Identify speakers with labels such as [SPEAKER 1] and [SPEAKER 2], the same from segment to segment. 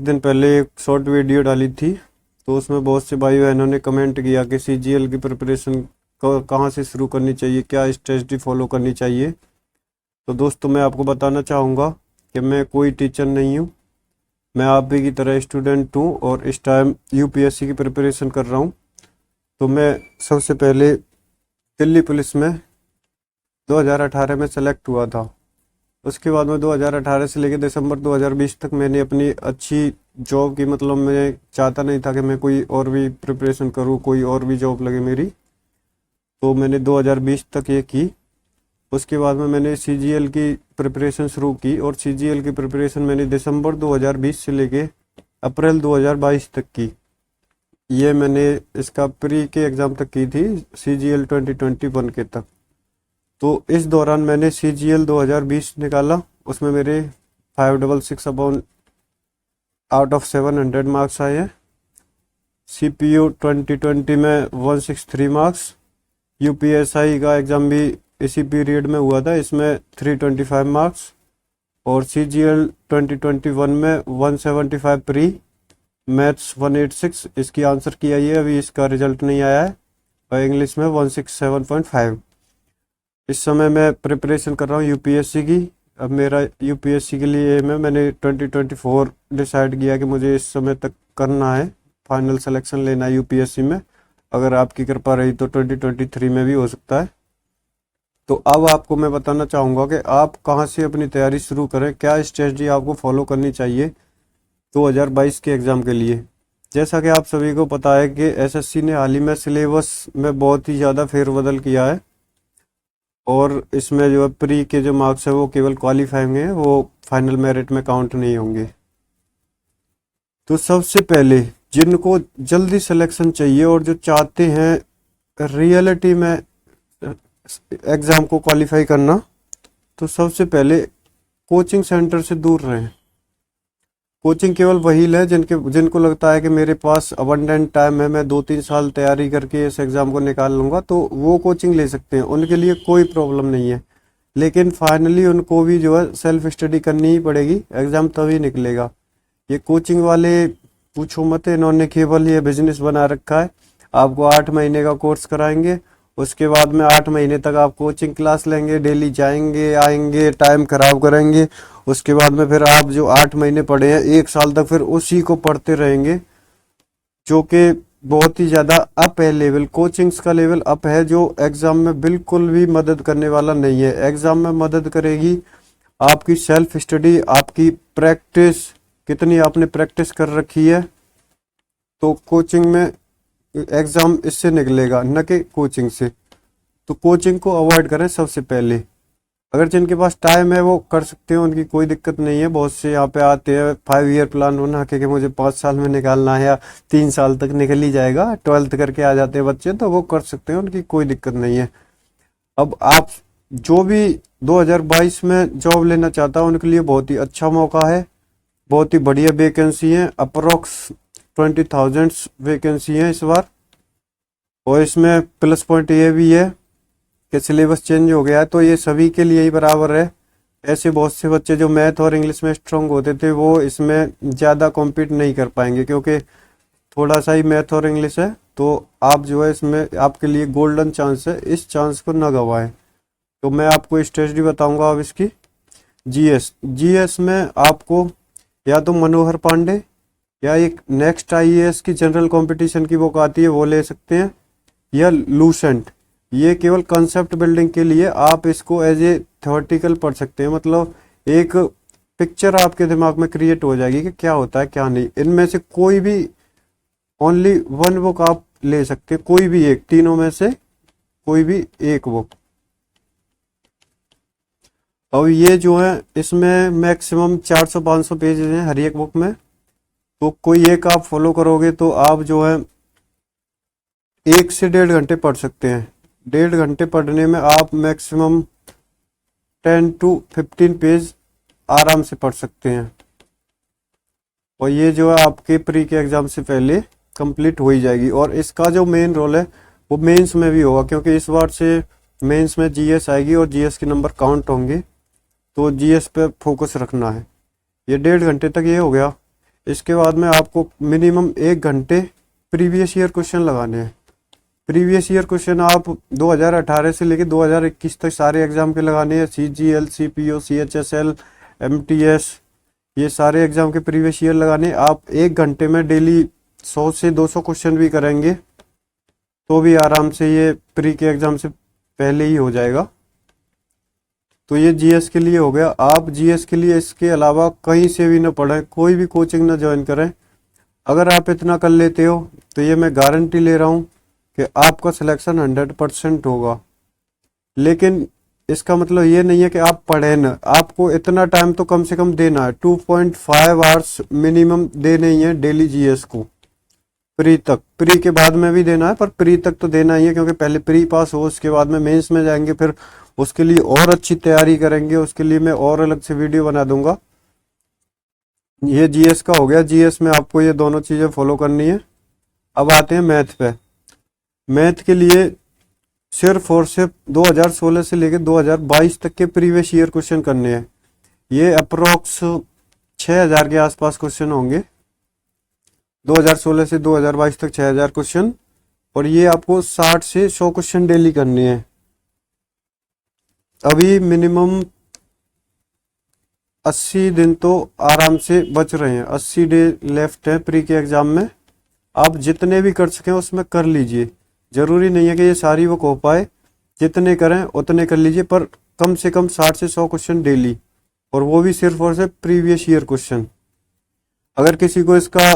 [SPEAKER 1] दिन पहले एक शॉर्ट वीडियो डाली थी, तो उसमें बहुत से भाई बहनों ने कमेंट किया कि सीजीएल की प्रिपरेशन कहाँ से शुरू करनी चाहिए, क्या स्ट्रेटजी फॉलो करनी चाहिए। तो दोस्तों मैं आपको बताना चाहूँगा कि मैं कोई टीचर नहीं हूँ, मैं आप ही की तरह स्टूडेंट हूँ और इस टाइम यूपीएससी की प्रिपरेशन कर रहा हूँ। तो मैं सबसे पहले दिल्ली पुलिस में 2018 में सेलेक्ट हुआ था। उसके बाद में 2018 से लेकर दिसंबर 2020 तक मैंने अपनी अच्छी जॉब की, मतलब मैं चाहता नहीं था कि मैं कोई और भी प्रिपरेशन करूं, कोई और भी जॉब लगे मेरी, तो मैंने 2020 तक ये की। उसके बाद में मैंने सीजीएल की प्रिपरेशन शुरू की और सीजीएल की प्रिपरेशन मैंने दिसंबर 2020 से लेके अप्रैल 2022 तक की। ये मैंने इसका प्री के एग्ज़ाम तक की थी, सीजीएल 2021 के तक। तो इस दौरान मैंने सीजीएल 2020 निकाला, उसमें मेरे 566 अपॉन आउट ऑफ 700 मार्क्स आए हैं। सीपीयू 2020 में 163 मार्क्स। यूपीएसआई का एग्ज़ाम भी इसी पीरियड में हुआ था, इसमें 325 मार्क्स। और सीजीएल 2021 में 175 प्री, मैथ्स 186, इसकी आंसर की आई है, अभी इसका रिजल्ट नहीं आया है। और इंग्लिश में 167.5। इस समय मैं प्रिपरेशन कर रहा हूँ यूपीएससी की। अब मेरा यूपीएससी के लिए एम है, मैंने 2024 डिसाइड किया कि मुझे इस समय तक करना है, फाइनल सिलेक्शन लेना है यूपीएससी में। अगर आपकी कृपा रही तो 2023 में भी हो सकता है। तो अब आपको मैं बताना चाहूँगा कि आप कहाँ से अपनी तैयारी शुरू करें, क्या स्ट्रेटजी आपको फॉलो करनी चाहिए 2022 के एग्ज़ाम के लिए। जैसा कि आप सभी को पता है कि एसएससी ने हाल ही में सिलेबस में बहुत ही ज़्यादा फेरबदल किया है और इसमें जो है प्री के जो मार्क्स है वो केवल क्वालिफाइंग है, वो फाइनल मेरिट में काउंट नहीं होंगे। तो सबसे पहले जिनको जल्दी सिलेक्शन चाहिए और जो चाहते हैं रियलिटी में एग्ज़ाम को क्वालिफाई करना, तो सबसे पहले कोचिंग सेंटर से दूर रहें। कोचिंग केवल वही ले जिनको लगता है कि मेरे पास अबंडेंट टाइम है, मैं 2-3 साल तैयारी करके इस एग्ज़ाम को निकाल लूँगा, तो वो कोचिंग ले सकते हैं, उनके लिए कोई प्रॉब्लम नहीं है। लेकिन फाइनली उनको भी जो है सेल्फ स्टडी करनी ही पड़ेगी, एग्ज़ाम तभी निकलेगा। ये कोचिंग वाले पूछो मत, इन्होंने केवल ये बिजनेस बना रखा है। आपको 8 महीने का कोर्स कराएंगे, उसके बाद में 8 महीने तक आप कोचिंग क्लास लेंगे, डेली जाएंगे आएंगे, टाइम खराब करेंगे। उसके बाद में फिर आप जो 8 महीने पढ़े हैं 1 साल तक फिर उसी को पढ़ते रहेंगे, जो कि बहुत ही ज़्यादा अप है लेवल, कोचिंग्स का लेवल अप है, जो एग्ज़ाम में बिल्कुल भी मदद करने वाला नहीं है। एग्ज़ाम में मदद करेगी आपकी सेल्फ स्टडी, आपकी प्रैक्टिस, कितनी आपने प्रैक्टिस कर रखी है। तो कोचिंग में एग्ज़ाम इससे निकलेगा, न कि कोचिंग से। तो कोचिंग को अवॉइड करें सबसे पहले। अगर जिनके पास टाइम है वो कर सकते हैं, उनकी कोई दिक्कत नहीं है। बहुत से यहाँ पे आते हैं 5 ईयर प्लान बना के कि मुझे 5 साल में निकालना है, या 3 साल तक निकल ही जाएगा, 12th करके आ जाते हैं बच्चे, तो वो कर सकते हैं, उनकी कोई दिक्कत नहीं है। अब आप जो भी 2022 में जॉब लेना चाहता है उनके लिए बहुत ही अच्छा मौका है, बहुत ही बढ़िया वैकेंसी है। अप्रोक्स 20,000 वैकेंसी है इस बार। और इसमें प्लस पॉइंट ये भी है कि सिलेबस चेंज हो गया है, तो ये सभी के लिए ही बराबर है। ऐसे बहुत से बच्चे जो मैथ और इंग्लिश में स्ट्रांग होते थे वो इसमें ज़्यादा कॉम्पीट नहीं कर पाएंगे, क्योंकि थोड़ा सा ही मैथ और इंग्लिश है। तो आप जो है इसमें आपके लिए गोल्डन चांस है, इस चांस को ना गंवाएं। तो मैं आपको स्ट्रेटजी बताऊंगा अब इसकी। जीएस में आपको या तो मनोहर पांडे या एक नेक्स्ट आईएएस की जनरल कंपटीशन की बुक आती है वो ले सकते हैं, या लूसेंट। ये केवल कंसेप्ट बिल्डिंग के लिए आप इसको एज ए थ्योरेटिकल पढ़ सकते हैं, मतलब एक पिक्चर आपके दिमाग में क्रिएट हो जाएगी कि क्या होता है क्या नहीं। इनमें से कोई भी ओनली 1 बुक आप ले सकते हैं, कोई भी एक, तीनों में से कोई भी एक बुक। अब ये जो है इसमें मैक्सिमम 400-500 पेजेस हैं हर एक बुक में, तो कोई एक आप फॉलो करोगे तो आप जो है 1 से 1.5 घंटे पढ़ सकते हैं। 1.5 घंटे पढ़ने में आप मैक्सिमम 10 to 15 पेज आराम से पढ़ सकते हैं। और ये जो है आपके प्री के एग्ज़ाम से पहले कंप्लीट हो ही जाएगी। और इसका जो मेन रोल है वो मेंस में भी होगा, क्योंकि इस बार से मेंस में जीएस आएगी और जीएस के नंबर काउंट होंगे, तो जीएस पे फोकस रखना है। ये 1.5 घंटे तक ये हो गया। इसके बाद में आपको मिनिमम 1 घंटे प्रीवियस ईयर क्वेश्चन लगाने हैं। प्रीवियस ईयर क्वेश्चन आप 2018 से लेके 2021 तक सारे एग्जाम के लगाने हैं। CGL, CPO, CHSL, MTS, ये सारे एग्जाम के प्रीवियस ईयर लगाने। आप 1 घंटे में डेली 100 से 200 क्वेश्चन भी करेंगे तो भी आराम से ये प्री के एग्जाम से पहले ही हो जाएगा। तो ये जीएस के लिए हो गया। आप जीएस के लिए इसके अलावा कहीं से भी ना पढ़ें, कोई भी कोचिंग ना ज्वाइन करें। अगर आप इतना कर लेते हो तो ये मैं गारंटी ले रहा हूँ कि आपका सिलेक्शन 100% होगा। लेकिन इसका मतलब ये नहीं है कि आप पढ़ें ना, आपको इतना टाइम तो कम से कम देना है। 2.5 आवर्स मिनिमम देने ही है डेली जीएस को, प्री तक। प्री के बाद में भी देना है, पर प्री तक तो देना ही है, क्योंकि पहले प्री पास हो, उसके बाद में मेंस में जाएंगे, फिर उसके लिए और अच्छी तैयारी करेंगे। उसके लिए मैं और अलग से वीडियो बना दूंगा। ये जीएस का हो गया। जीएस में आपको ये दोनों चीजें फॉलो करनी है। अब आते हैं मैथ पे। मैथ के लिए सिर्फ और सिर्फ 2016 से लेकर 2022 तक के प्रीवियस ईयर क्वेश्चन करने हैं। ये अप्रोक्स 6000 के आसपास क्वेश्चन होंगे। 2016 से 2022 तक 6000 क्वेश्चन, और ये आपको 60 से 100 क्वेश्चन डेली करने हैं। अभी मिनिमम 80 दिन तो आराम से बच रहे हैं। 80 डे लेफ्ट है प्री के एग्जाम में। आप जितने भी कर सकें उसमें कर लीजिए। जरूरी नहीं है कि ये सारी बुक हो पाए, जितने करें उतने कर लीजिए, पर कम से कम 60 से 100 क्वेश्चन डेली, और वो भी सिर्फ और सिर्फ प्रीवियस ईयर क्वेश्चन। अगर किसी को इसका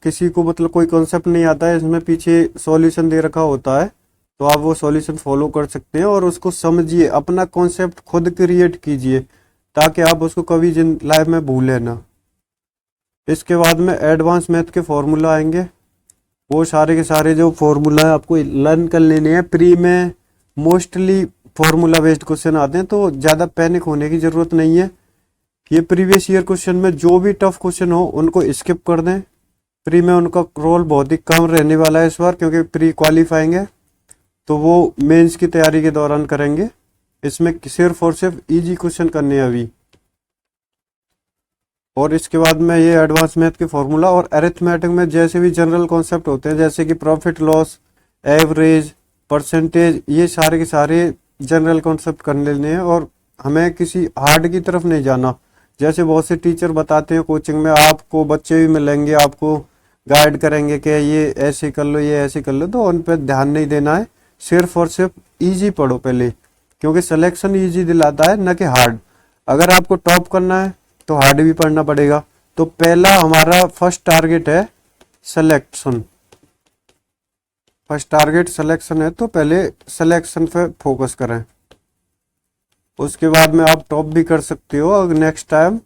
[SPEAKER 1] किसी को मतलब कोई कॉन्सेप्ट नहीं आता है, इसमें पीछे सॉल्यूशन दे रखा होता है, तो आप वो सॉल्यूशन फॉलो कर सकते हैं और उसको समझिए, अपना कॉन्सेप्ट खुद क्रिएट कीजिए, ताकि आप उसको कभी लाइफ में भूलें ना। इसके बाद में एडवांस मैथ के फॉर्मूला आएंगे। वो सारे के सारे जो फॉर्मूला है आपको लर्न कर लेने हैं। प्री में मोस्टली फॉर्मूला बेस्ड क्वेश्चन आते हैं, तो ज़्यादा पैनिक होने की ज़रूरत नहीं है। ये प्रीवियस ईयर क्वेश्चन में जो भी टफ क्वेश्चन हो उनको स्किप कर दें। प्री में उनका रोल बहुत ही कम रहने वाला है इस बार, क्योंकि प्री क्वालिफाइंग है, तो वो मेंस की तैयारी के दौरान करेंगे। इसमें सिर्फ और सिर्फ इजी क्वेश्चन करने हैं अभी। और इसके बाद में ये एडवांस मैथ के फॉर्मूला और अरिथमेटिक में जैसे भी जनरल कॉन्सेप्ट होते हैं, जैसे कि प्रॉफिट लॉस, एवरेज, परसेंटेज, ये सारे के सारे जनरल कॉन्सेप्ट कर लेने हैं, और हमें किसी हार्ड की तरफ नहीं जाना। जैसे बहुत से टीचर बताते हैं कोचिंग में, आपको बच्चे भी मिलेंगे, आपको गाइड करेंगे कि ये ऐसे कर लो, ये ऐसे कर लो, तो उन पर ध्यान नहीं देना है। सिर्फ और सिर्फ इजी पढ़ो पहले, क्योंकि सिलेक्शन इजी दिलाता है, न कि हार्ड। अगर आपको टॉप करना है तो हार्ड भी पढ़ना पड़ेगा। तो पहला हमारा फर्स्ट टारगेट है सिलेक्शन। फर्स्ट टारगेट सिलेक्शन है, तो पहले सिलेक्शन पे फोकस करें। उसके बाद में आप टॉप भी कर सकते हो अगर नेक्स्ट टाइम,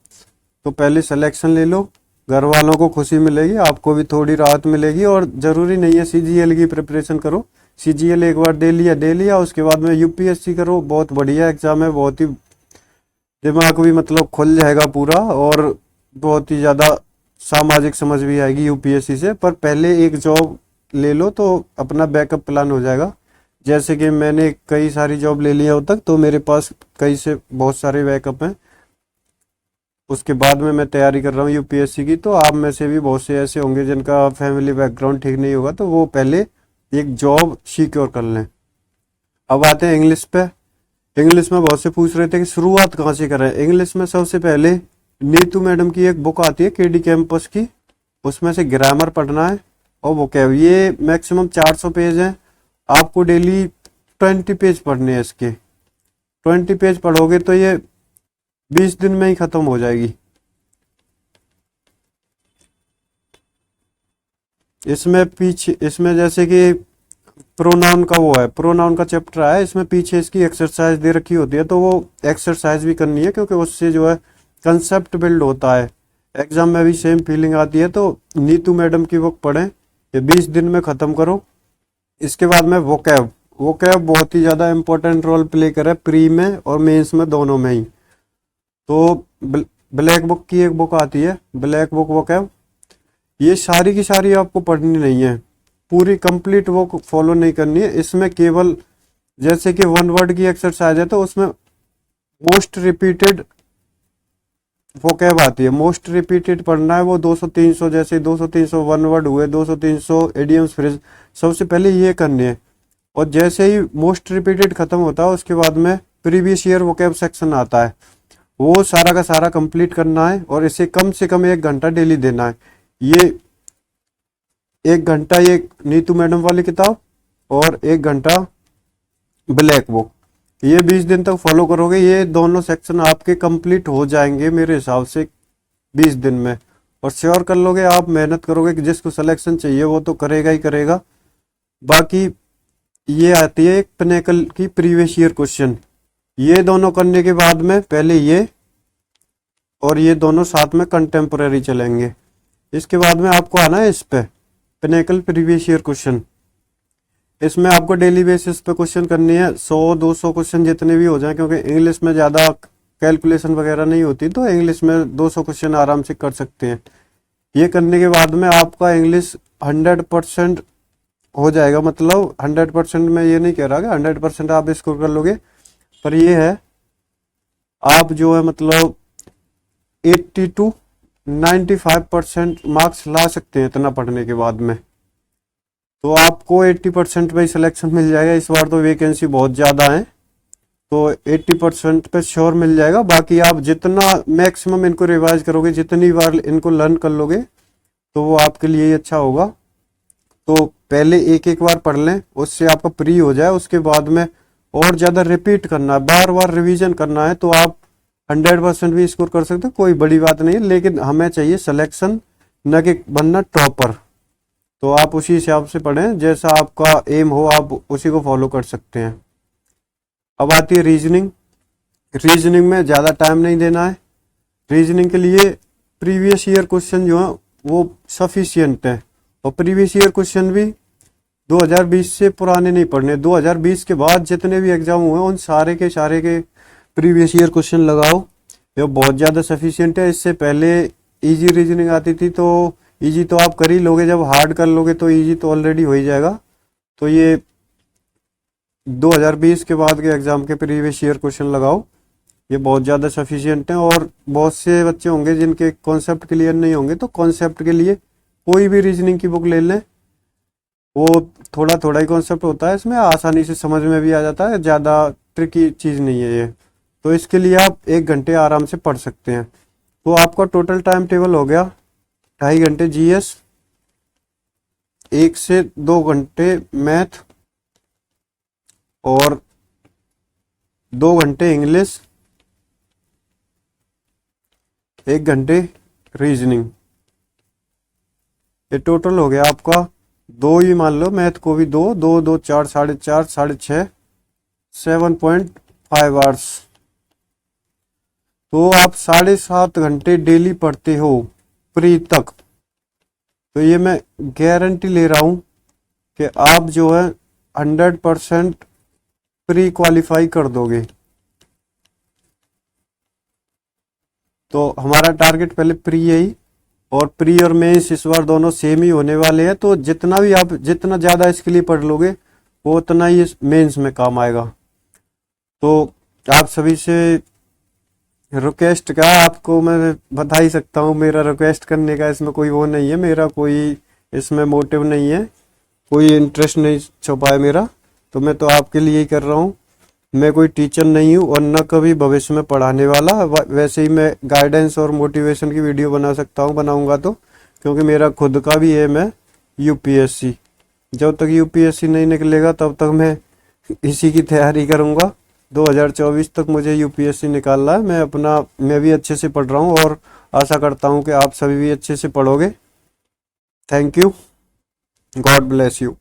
[SPEAKER 1] तो पहले सिलेक्शन ले लो। घर वालों को खुशी मिलेगी, आपको भी थोड़ी राहत मिलेगी। और ज़रूरी नहीं है CGL की प्रिपरेशन करो। CGL एक बार दे लिया, उसके बाद में UPSC करो। बहुत बढ़िया एग्जाम है, बहुत ही दिमाग भी मतलब खुल जाएगा पूरा, और बहुत ही ज़्यादा सामाजिक समझ भी आएगी UPSC से। पर पहले एक जॉब ले लो तो अपना बैकअप प्लान हो जाएगा। जैसे कि मैंने कई सारी जॉब ले ली है अब तक, तो मेरे पास कई से बहुत सारे बैकअप हैं। उसके बाद में मैं तैयारी कर रहा हूँ UPSC की। तो आप में से भी बहुत से ऐसे होंगे जिनका फैमिली बैकग्राउंड ठीक नहीं होगा, तो वो पहले एक जॉब सिक्योर कर लें। अब आते हैं इंग्लिश पे। इंग्लिश में बहुत से पूछ रहे थे कि शुरुआत कहाँ से करें। इंग्लिश में सबसे पहले नीतू मैडम की एक बुक आती है KD कैंपस की, उसमें से ग्रामर पढ़ना है और वोकैब। ये मैक्सिमम 400 पेज हैं। आपको डेली 20 पेज पढ़ने हैं इसके। 20 पेज पढ़ोगे तो ये 20 दिन में ही खत्म हो जाएगी। इसमें जैसे कि प्रोनाउन का वो है, प्रोनाउन का चैप्टर है, इसमें पीछे इसकी एक्सरसाइज दे रखी होती है, तो वो एक्सरसाइज भी करनी है, क्योंकि उससे जो है कंसेप्ट बिल्ड होता है। एग्जाम में भी सेम फीलिंग आती है। तो नीतू मैडम की बुक पढ़ें, ये 20 दिन में ख़त्म करो। इसके बाद में वोकैब बहुत ही ज़्यादा इंपॉर्टेंट रोल प्ले करे प्री में और मेंस में, दोनों में ही। तो ब्लैक बुक की एक बुक आती है, ब्लैक बुक वोकैब। ये सारी की सारी आपको पढ़नी नहीं है, पूरी कंप्लीट वो फॉलो नहीं करनी है। इसमें केवल जैसे कि 1 वर्ड की एक्सरसाइज है, तो उसमें मोस्ट रिपीटेड वोकैब आती है। मोस्ट रिपीटेड पढ़ना है वो 200-300, जैसे 200-300 वन वर्ड हुए, 200-300 इडियम्स फ्रेज, सबसे पहले ये करने हैं। और जैसे ही मोस्ट रिपीटेड खत्म होता है उसके बाद में प्रीवियस ईयर वोकैब सेक्शन आता है, वो सारा का सारा कंप्लीट करना है और इसे कम से कम 1 घंटा डेली देना है। ये 1 घंटा ये नीतू मैडम वाली किताब और 1 घंटा ब्लैक बुक, ये 20 दिन तक फॉलो करोगे, ये दोनों सेक्शन आपके कंप्लीट हो जाएंगे मेरे हिसाब से 20 दिन में। और श्योर कर लोगे, आप मेहनत करोगे कि जिसको सिलेक्शन चाहिए वो तो करेगा ही करेगा। बाकी ये आती है एक पिनेकल की प्रीवियस ईयर क्वेश्चन, ये दोनों करने के बाद में पहले ये और ये दोनों साथ में कंटेम्पोरेरी चलेंगे। इसके बाद में आपको आना है इस पे पिनेकल प्रीवियस ईयर क्वेश्चन। इसमें आपको डेली बेसिस पे क्वेश्चन करनी है, 100-200 क्वेश्चन जितने भी हो जाए, क्योंकि इंग्लिश में ज़्यादा कैलकुलेशन वगैरह नहीं होती, तो इंग्लिश में 200 क्वेश्चन आराम से कर सकते हैं। ये करने के बाद में आपका इंग्लिश 100% हो जाएगा। मतलब 100% में ये नहीं कह रहा कि 100% आप स्कोर कर लोगे, पर ये है आप जो है मतलब 80 to 95% मार्क्स ला सकते हैं इतना पढ़ने के बाद में। तो आपको 80% पे सिलेक्शन मिल जाएगा। इस बार तो वैकेंसी बहुत ज़्यादा है, तो 80% पे श्योर मिल जाएगा। बाकी आप जितना मैक्सिमम इनको रिवाइज करोगे, जितनी बार इनको लर्न कर लोगे, तो वो आपके लिए ही अच्छा होगा। तो पहले एक एक बार पढ़ लें, उससे आपका प्री हो जाए, उसके बाद में और ज़्यादा रिपीट करना है, बार बार रिवीजन करना है, तो आप 100% भी स्कोर कर सकते हो, कोई बड़ी बात नहीं है। लेकिन हमें चाहिए सिलेक्शन, न कि बनना टॉपर। तो आप उसी हिसाब से पढ़ें, जैसा आपका एम हो आप उसी को फॉलो कर सकते हैं। अब आती है रीजनिंग। रीजनिंग में ज़्यादा टाइम नहीं देना है। रीजनिंग के लिए प्रीवियस ईयर क्वेश्चन जो है वो सफिशियंट है, और प्रीवियस ईयर क्वेश्चन भी 2020 से पुराने नहीं पढ़ने। 2020 के बाद जितने भी एग्जाम हुए उन सारे के प्रीवियस ईयर क्वेश्चन लगाओ, ये बहुत ज़्यादा सफिशियंट है। इससे पहले इजी रीजनिंग आती थी, तो इजी तो आप कर ही लोगे, जब हार्ड कर लोगे तो इजी तो ऑलरेडी हो ही जाएगा। तो ये 2020 के बाद के एग्जाम के प्रीवियस ईयर क्वेश्चन लगाओ, ये बहुत ज़्यादा सफिशियंट है। और बहुत से बच्चे होंगे जिनके कॉन्सेप्ट क्लियर नहीं होंगे, तो कॉन्सेप्ट के लिए कोई भी रीजनिंग की बुक ले लें, वो थोड़ा थोड़ा ही कॉन्सेप्ट होता है, इसमें आसानी से समझ में भी आ जाता है, ज़्यादा ट्रिकी चीज़ नहीं है ये। तो इसके लिए आप 1 घंटे आराम से पढ़ सकते हैं। तो आपका टोटल टाइम टेबल हो गया 2.5 घंटे जीएस, 1 से 2 घंटे मैथ और 2 घंटे इंग्लिश, 1 घंटे रीजनिंग। ये टोटल हो गया आपका 2 ही मान लो, मैथ को भी 2, 2, 2, 4, 4.5, 6.5, 7.5 आवर्स। तो आप 7.5 घंटे डेली पढ़ते हो प्री तक, तो ये मैं गारंटी ले रहा हूँ कि आप जो है 100% प्री क्वालिफाई कर दोगे। तो हमारा टारगेट पहले प्री है ही, और प्री और मेंस इस बार दोनों सेम ही होने वाले हैं। तो जितना भी आप जितना ज़्यादा इसके लिए पढ़ लोगे वो उतना ही मेंस में काम आएगा। तो आप सभी से रिक्वेस्ट का आपको मैं बता ही सकता हूँ, मेरा रिक्वेस्ट करने का इसमें कोई वो नहीं है, मेरा कोई इसमें मोटिव नहीं है, कोई इंटरेस्ट नहीं छुपा है मेरा। तो मैं तो आपके लिए ही कर रहा हूँ। मैं कोई टीचर नहीं हूँ और न कभी भविष्य में पढ़ाने वाला। वैसे ही मैं गाइडेंस और मोटिवेशन की वीडियो बना सकता हूँ, बनाऊंगा तो, क्योंकि मेरा खुद का भी एम है यूपीएससी। जब तक यूपीएससी नहीं निकलेगा तब तक मैं इसी की तैयारी करूँगा। 2024 तक मुझे यूपीएससी निकालना है। मैं भी अच्छे से पढ़ रहा हूँ और आशा करता हूँ कि आप सभी भी अच्छे से पढ़ोगे। Thank you, God bless you.